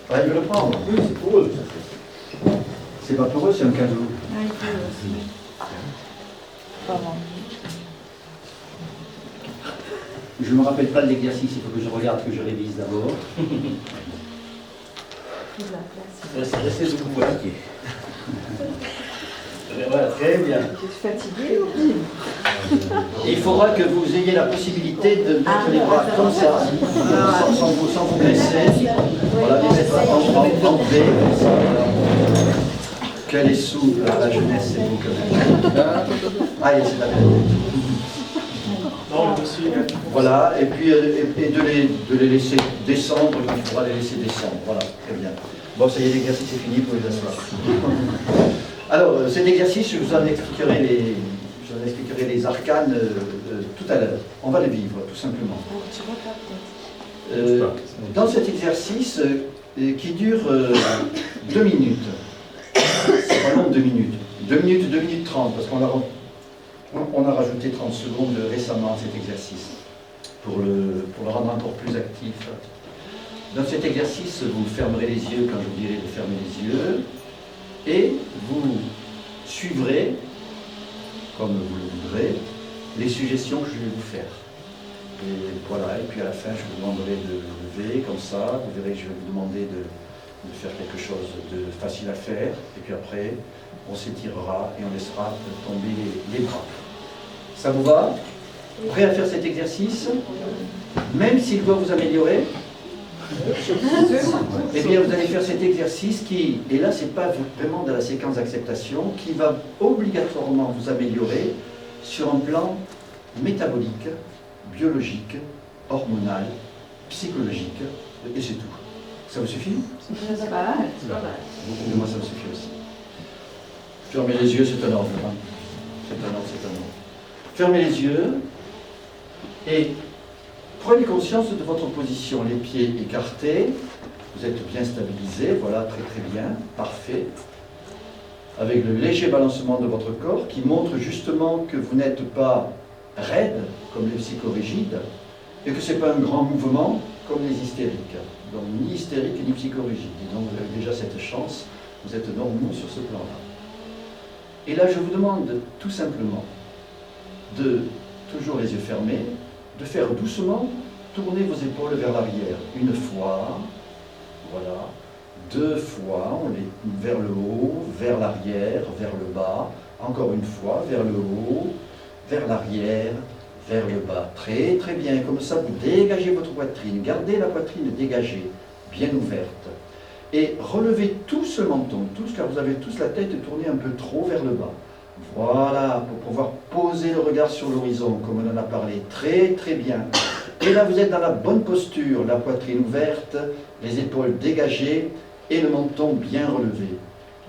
Ah, il veut le prendre. Oui, c'est pour eux. C'est pas pour eux, c'est un cadeau. Ah, il peut aussi. Pas vraiment. Je ne me rappelle pas de l'exercice, il faut que je regarde, que je révise d'abord. Plus la place. Restez debout, voilà. Voilà, très bien. Je suis fatiguée ou Il faudra que vous ayez la possibilité de mettre les bras comme ça, sans vous blesser. Voilà, les mettre en V, comme ça. Voilà. Qu'elle est sous la jeunesse, c'est vous quand même. Ah, c'est la peine. Non, le dossier. Voilà, et puis de les laisser descendre, il faudra les laisser descendre. Voilà, très bien. Bon, ça y est, l'exercice est fini, vous pouvez vous asseoir. Alors, cet exercice, je vous en expliquerai les arcanes tout à l'heure. On va le vivre, tout simplement. tu vois pas peut-être. Dans cet exercice qui dure 2 minutes, c'est pas long, 2 minutes. 2 minutes, 2 minutes 30, parce qu'on a rajouté 30 secondes récemment à cet exercice, pour le rendre encore plus actif. Dans cet exercice, vous fermerez les yeux quand je vous dirai de fermer les yeux, et vous suivrez, comme vous le voudrez, les suggestions que je vais vous faire. Et voilà, et puis à la fin, je vous demanderai de lever comme ça, vous verrez que je vais vous demander de faire quelque chose de facile à faire, et puis après, on s'étirera et on laissera tomber les bras. Ça vous va? Prêt à faire cet exercice? Même s'il doit vous améliorer? Eh bien, vous allez faire cet exercice qui, et là, c'est pas vraiment dans la séquence d'acceptation, qui va obligatoirement vous améliorer sur un plan métabolique, biologique, hormonal, psychologique, et c'est tout. Ça vous suffit? C'est pas mal. Beaucoup de moi, ça me suffit aussi. Fermez les yeux, c'est un ordre. Hein. C'est un ordre, c'est un ordre. Fermez les yeux et prenez conscience de votre position, les pieds écartés, vous êtes bien stabilisé, voilà, très très bien, parfait. Avec le léger balancement de votre corps qui montre justement que vous n'êtes pas raide comme les psychorigides et que ce n'est pas un grand mouvement comme les hystériques. Donc ni hystérique ni psychorigide. Et donc vous avez déjà cette chance, vous êtes normaux sur ce plan-là. Et là je vous demande tout simplement de, toujours les yeux fermés, de faire doucement tourner vos épaules vers l'arrière. Une fois, voilà, 2 fois, on les vers le haut, vers l'arrière, vers le bas, encore une fois, vers le haut, vers l'arrière, vers le bas. Très très bien, comme ça vous dégagez votre poitrine, gardez la poitrine dégagée, bien ouverte. Et relevez tous le menton, tous, car vous avez tous la tête tournée un peu trop vers le bas. Voilà, pour pouvoir poser le regard sur l'horizon, comme on en a parlé. Très très bien. Et là, vous êtes dans la bonne posture, la poitrine ouverte, les épaules dégagées et le menton bien relevé.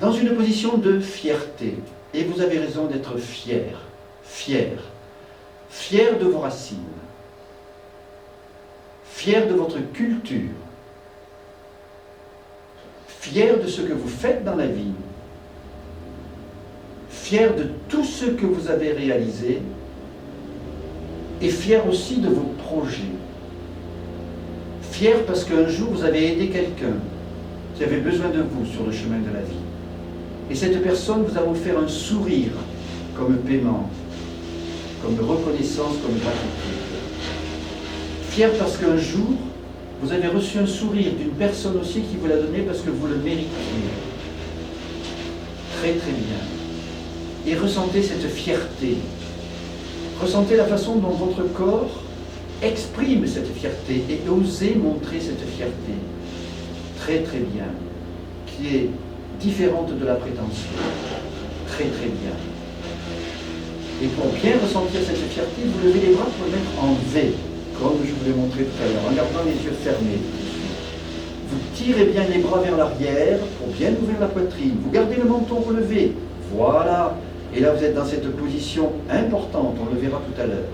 Dans une position de fierté. Et vous avez raison d'être fier. Fier. Fier de vos racines. Fier de votre culture. Fier de ce que vous faites dans la vie. Fier de tout ce que vous avez réalisé et fier aussi de vos projets. Fier parce qu'un jour vous avez aidé quelqu'un qui avait besoin de vous sur le chemin de la vie. Et cette personne vous a offert un sourire comme paiement, comme reconnaissance, comme gratitude. Fier parce qu'un jour vous avez reçu un sourire d'une personne aussi qui vous l'a donné parce que vous le méritiez. Très très bien. Et ressentez cette fierté. Ressentez la façon dont votre corps exprime cette fierté et osez montrer cette fierté. Très très bien. Qui est différente de la prétention. Très très bien. Et pour bien ressentir cette fierté, vous levez les bras pour le mettre en V, comme je vous l'ai montré tout à l'heure, en gardant les yeux fermés. Vous tirez bien les bras vers l'arrière pour bien ouvrir la poitrine. Vous gardez le menton relevé. Voilà. Et là, vous êtes dans cette position importante, on le verra tout à l'heure.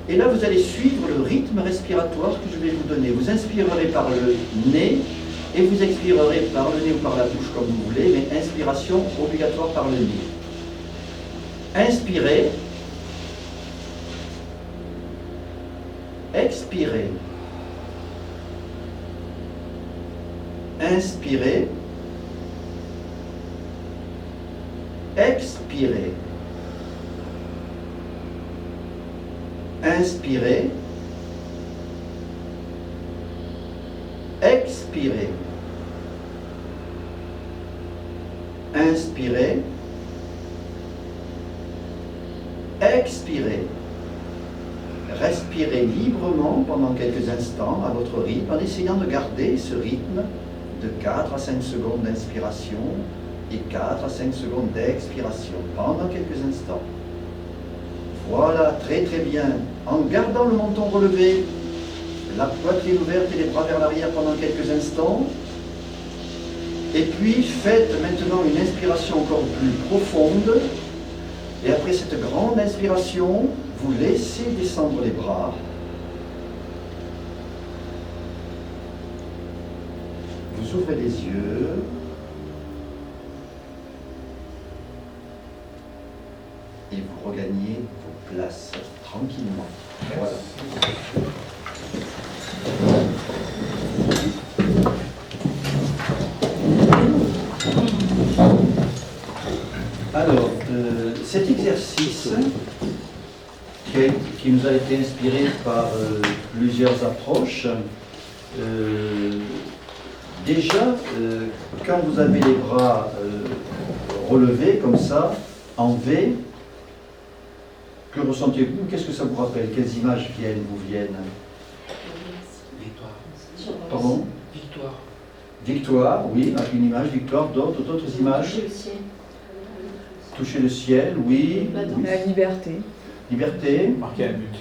Et là, vous allez suivre le rythme respiratoire que je vais vous donner. Vous inspirerez par le nez et vous expirerez par le nez ou par la bouche comme vous voulez, mais inspiration obligatoire par le nez. Inspirez. Expirez. inspirez, expirez, inspirez, expirez, inspirez, expirez. Respirez librement pendant quelques instants à votre rythme en essayant de garder ce rythme de 4 à 5 secondes d'inspiration et 4 à 5 secondes d'expiration pendant quelques instants. Voilà, très très bien. En gardant le menton relevé, la poitrine ouverte et les bras vers l'arrière pendant quelques instants. Et puis faites maintenant une inspiration encore plus profonde. Et après cette grande inspiration, vous laissez descendre les bras. Vous ouvrez les yeux. Et vous regagnez vos places tranquillement. Voilà. Alors, cet exercice qui nous a été inspiré par plusieurs approches, déjà, quand vous avez les bras relevés comme ça, en V, que ressentez-vous? Qu'est-ce que ça vous rappelle? Quelles images vous viennent? Victoire. Pardon? Victoire. Victoire, oui, une image, victoire, d'autres images? Toucher le ciel. Toucher le ciel, oui. Oui. La liberté. Liberté. Marquer un but.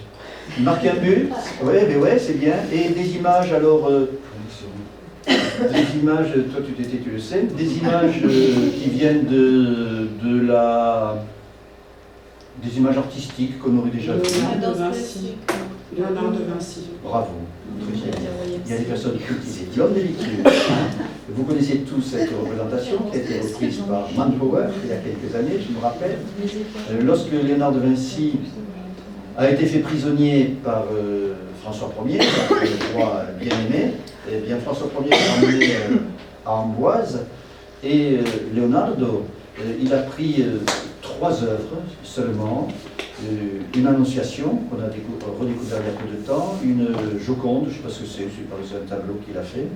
Marquer un but, oui, mais ouais, c'est bien. Et des images, alors, des images, toi tu le sais, des images qui viennent des images artistiques qu'on aurait déjà vues. La danse classique. Léonard de Vinci. Bravo, très bien. Il y a des personnes cultivées. L'homme des lectures. Vous connaissez tous cette représentation qui a été reprise par Manpower il y a quelques années, je me rappelle. Lorsque Léonard de Vinci a été fait prisonnier par François Ier, par le roi bien-aimé, eh bien François Ier l'a emmené à Amboise et Leonardo, il a pris 3 œuvres seulement, une Annonciation qu'on a redécouvert il y a peu de temps, une Joconde, je ne sais pas ce que c'est un tableau qu'il a fait,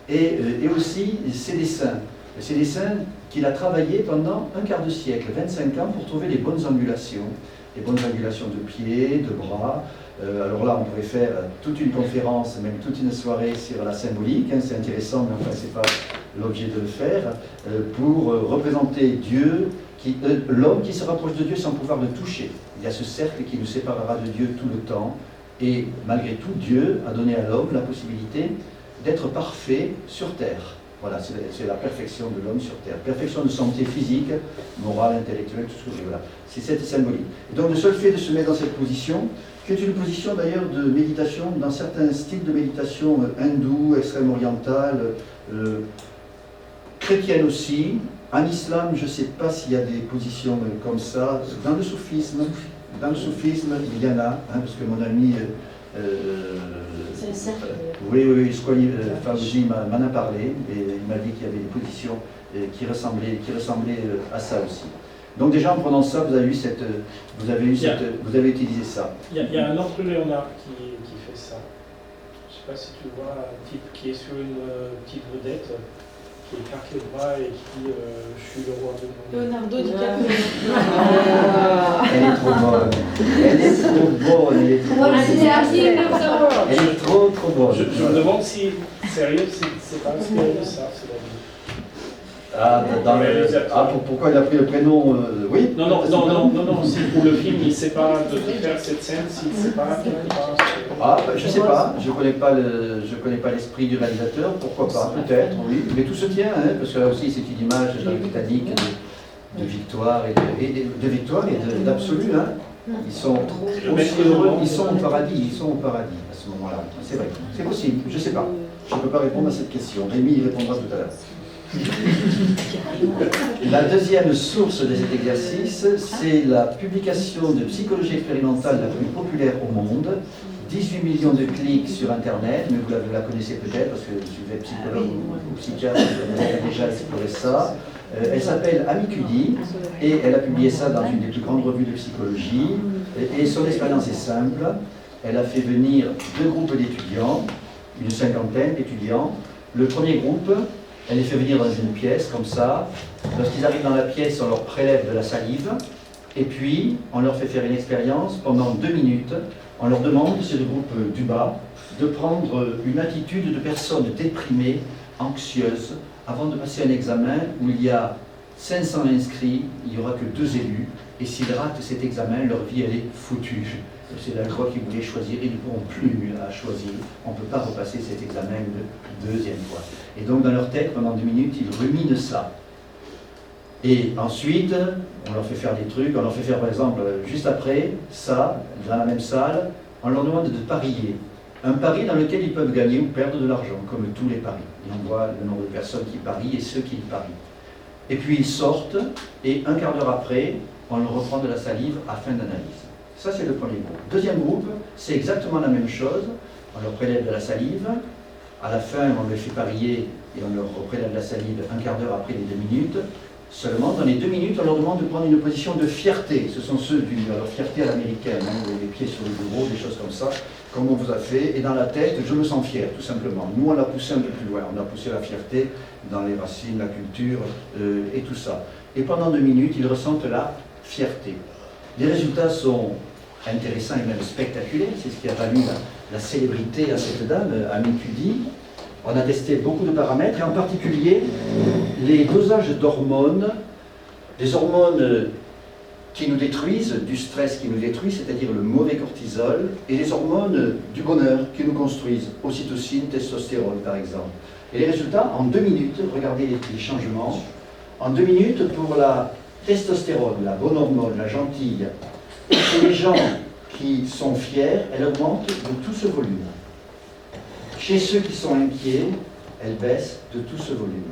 et aussi ses dessins. Ces dessins qu'il a travaillé pendant un quart de siècle, 25 ans, pour trouver les bonnes angulations de pieds, de bras. Alors là, on pourrait faire toute une conférence, même toute une soirée sur la symbolique, hein, c'est intéressant, mais enfin, ce n'est pas l'objet de le faire, pour représenter Dieu, l'homme qui se rapproche de Dieu sans pouvoir le toucher. Il y a ce cercle qui nous séparera de Dieu tout le temps, et malgré tout, Dieu a donné à l'homme la possibilité d'être parfait sur terre. Voilà, c'est la perfection de l'homme sur terre. Perfection de santé physique, morale, intellectuelle, tout ce que je veux là. C'est cette symbolique. Et donc le seul fait de se mettre dans cette position, qui est une position d'ailleurs de méditation, dans certains styles de méditation hindou, extrême-orientale, chrétienne aussi. En islam, je ne sais pas s'il y a des positions comme ça. Dans le soufisme, il y en a, hein, parce que mon ami... C'est le cercle. Oui, Squali Fawzi m'en a parlé, et il m'a dit qu'il y avait des positions qui ressemblaient à ça aussi. Donc déjà en prenant ça, vous avez utilisé ça. Il y a un autre Léonard qui fait ça. Je ne sais pas si tu vois un type qui est sur une petite vedette, qui écarte les bras et qui dit je suis le roi du monde. Leonardo DiCaprio. Elle est trop bonne. Elle est trop bonne. Elle est trop bonne. Elle est trop bonne. Je me demande si, sérieux, c'est pas inspiré de ça, c'est la vie. Pourquoi il a pris le prénom oui. Non, si pour le film il ne sait pas de faire cette scène, s'il ne sait pas quelque part. Je ne sais pas, je connais pas l'esprit du réalisateur, pourquoi pas, peut-être, oui. Mais tout se tient, hein, parce que là aussi c'est une image dans le Titanic de victoire et d'absolu. Hein. Ils sont aussi heureux, ils sont au paradis à ce moment-là. C'est vrai, c'est possible, je ne sais pas. Je ne peux pas répondre à cette question. Rémi y répondra tout à l'heure. La deuxième source de cet exercice, c'est la publication de psychologie expérimentale la plus populaire au monde 18 millions de clics sur Internet, mais vous la connaissez peut-être parce que si vous êtes psychologue ou psychiatre, vous avez déjà exploré ça. Elle s'appelle Amicudi et elle a publié ça dans une des plus grandes revues de psychologie. Et son expérience est simple. Elle a fait venir 2 groupes d'étudiants, une cinquantaine d'étudiants. Le premier groupe, elle les fait venir dans une pièce comme ça. Lorsqu'ils arrivent dans la pièce, on leur prélève de la salive. Et puis, on leur fait faire une expérience pendant 2 minutes. On leur demande, c'est le groupe du bas, de prendre une attitude de personne déprimée, anxieuse, avant de passer un examen où il y a 500 inscrits, il n'y aura que 2 élus. Et s'ils ratent cet examen, leur vie, elle est foutue. C'est la loi qu'ils voulaient choisir, ils ne pourront plus à choisir. On ne peut pas repasser cet examen une 2e fois. Et donc, dans leur tête, pendant 2 minutes, ils ruminent ça. Et ensuite, on leur fait faire des trucs, on leur fait faire par exemple, juste après, ça, dans la même salle, on leur demande de parier. Un pari dans lequel ils peuvent gagner ou perdre de l'argent, comme tous les paris. Et on voit le nombre de personnes qui parient et ceux qui parient. Et puis ils sortent, et un quart d'heure après, on leur reprend de la salive à fin d'analyse. Ça, c'est le premier groupe. Deuxième groupe, c'est exactement la même chose. On leur prélève de la salive. À la fin, on les fait parier et on leur prélève de la salive un quart d'heure après les 2 minutes. Seulement, dans les 2 minutes, on leur demande de prendre une position de fierté. Ce sont ceux d'une fierté à l'américaine, hein, les pieds sur le bureau, des choses comme ça, comme on vous a fait. Et dans la tête, je me sens fier, tout simplement. Nous, on l'a poussé un peu plus loin. On a poussé la fierté dans les racines, la culture et tout ça. Et pendant 2 minutes, ils ressentent la fierté. Les résultats sont intéressants et même spectaculaires. C'est ce qui a valu la célébrité à cette dame, Amicudi. On a testé beaucoup de paramètres, et en particulier les dosages d'hormones, des hormones qui nous détruisent, du stress qui nous détruit, c'est-à-dire le mauvais cortisol, et les hormones du bonheur qui nous construisent, ocytocine, testostérone par exemple. Et les résultats, en 2 minutes, regardez les changements, en 2 minutes pour la testostérone, la bonne hormone, la gentille, chez les gens qui sont fiers, elle augmente de tout ce volume. Chez ceux qui sont inquiets, elle baisse de tout ce volume.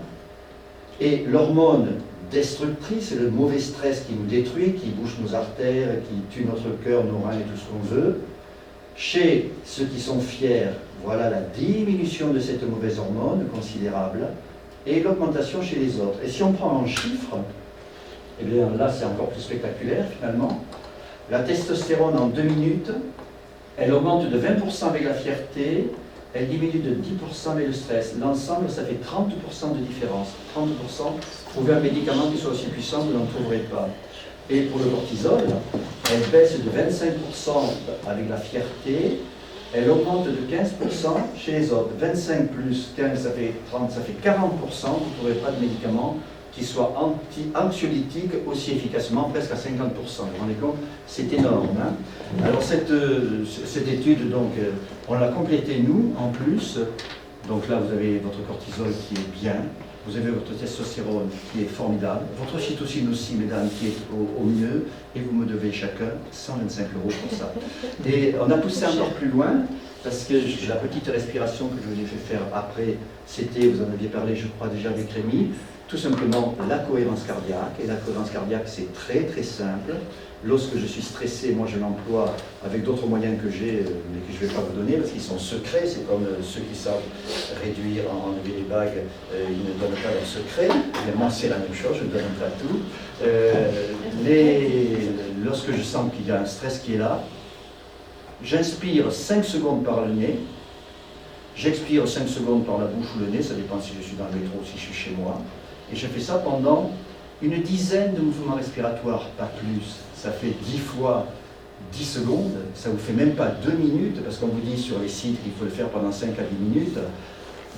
Et l'hormone destructrice, c'est le mauvais stress qui nous détruit, qui bouche nos artères, qui tue notre cœur, nos reins et tout ce qu'on veut. Chez ceux qui sont fiers, voilà la diminution de cette mauvaise hormone considérable et l'augmentation chez les autres. Et si on prend en chiffres, eh bien là c'est encore plus spectaculaire finalement. La testostérone en 2 minutes, elle augmente de 20% avec la fierté, elle diminue de 10% avec le stress. L'ensemble, ça fait 30% de différence. 30%, trouver un médicament qui soit aussi puissant, vous n'en trouverez pas. Et pour le cortisol, elle baisse de 25% avec la fierté, elle augmente de 15% chez les autres. 25 plus 15, ça fait 30, ça fait 40%, vous ne trouverez pas de médicament qui soit anxiolytique aussi efficacement, presque à 50%. Vous vous rendez compte? C'est énorme. Hein? Alors cette étude, donc, on l'a complétée nous, en plus. Donc là, vous avez votre cortisol qui est bien, vous avez votre testostérone qui est formidable, votre ocytocine aussi, mesdames, qui est au mieux, et vous me devez chacun 125 € pour ça. Et on a poussé encore plus loin, parce que la petite respiration que je vous ai fait faire après, c'était, vous en aviez parlé, je crois, déjà avec Rémi, tout simplement la cohérence cardiaque. Et la cohérence cardiaque, c'est très très simple. Lorsque je suis stressé, moi je l'emploie avec d'autres moyens que j'ai, mais que je ne vais pas vous donner parce qu'ils sont secrets. C'est comme ceux qui savent réduire, enlever les bagues, ils ne donnent pas leur secret. Mais moi c'est la même chose, je ne donne pas tout. Lorsque je sens qu'il y a un stress qui est là, j'inspire 5 secondes par le nez, j'expire 5 secondes par la bouche ou le nez, ça dépend si je suis dans le métro ou si je suis chez moi. Et je fais ça pendant une dizaine de mouvements respiratoires, pas plus. Ça fait 10 fois 10 secondes, ça ne vous fait même pas 2 minutes, parce qu'on vous dit sur les sites qu'il faut le faire pendant 5 à 10 minutes.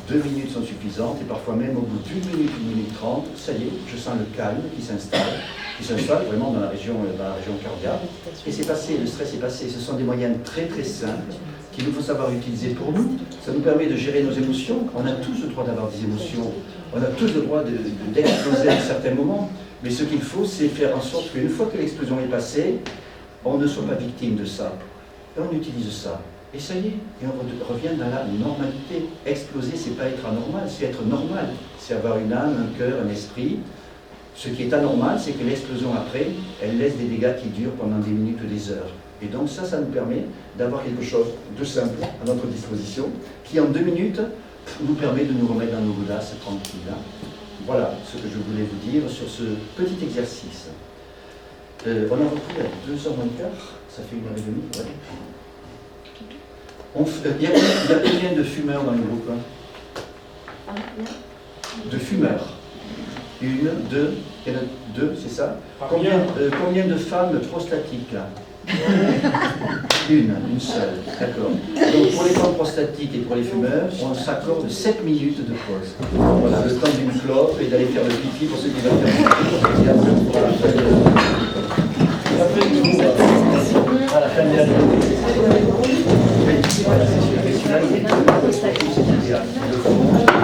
2 minutes sont suffisantes, et parfois même au bout d'1 minute, 1 minute 30, ça y est, je sens le calme qui s'installe vraiment dans la région cardiaque. Et c'est passé, le stress est passé. Ce sont des moyens très très simples qu'il nous faut savoir utiliser pour nous. Ça nous permet de gérer nos émotions. On a tous le droit d'avoir des émotions. On a tous le droit d'exploser à certains moments. Mais ce qu'il faut, c'est faire en sorte qu'une fois que l'explosion est passée, on ne soit pas victime de ça. Et on utilise ça. Et ça y est, et on revient dans la normalité. Exploser, c'est pas être anormal, c'est être normal. C'est avoir une âme, un cœur, un esprit. Ce qui est anormal, c'est que l'explosion après, elle laisse des dégâts qui durent pendant des minutes ou des heures. Et donc ça nous permet d'avoir quelque chose de simple à notre disposition, qui en 2 minutes nous permet de nous remettre dans nos godasses tranquilles. Voilà ce que je voulais vous dire sur ce petit exercice. On a repris à 2h moins le quart, ça fait 1h30, ouais. Il y a combien de fumeurs dans le groupe? De fumeurs. 1, 2, il y en a 2, c'est ça? Combien de femmes prostatiques là? Une seule, d'accord. Donc pour les femmes prostatiques et pour les fumeurs, on s'accorde 7 minutes de pause. Voilà, le temps d'une clope et d'aller faire le pipi pour ceux qui veulent faire.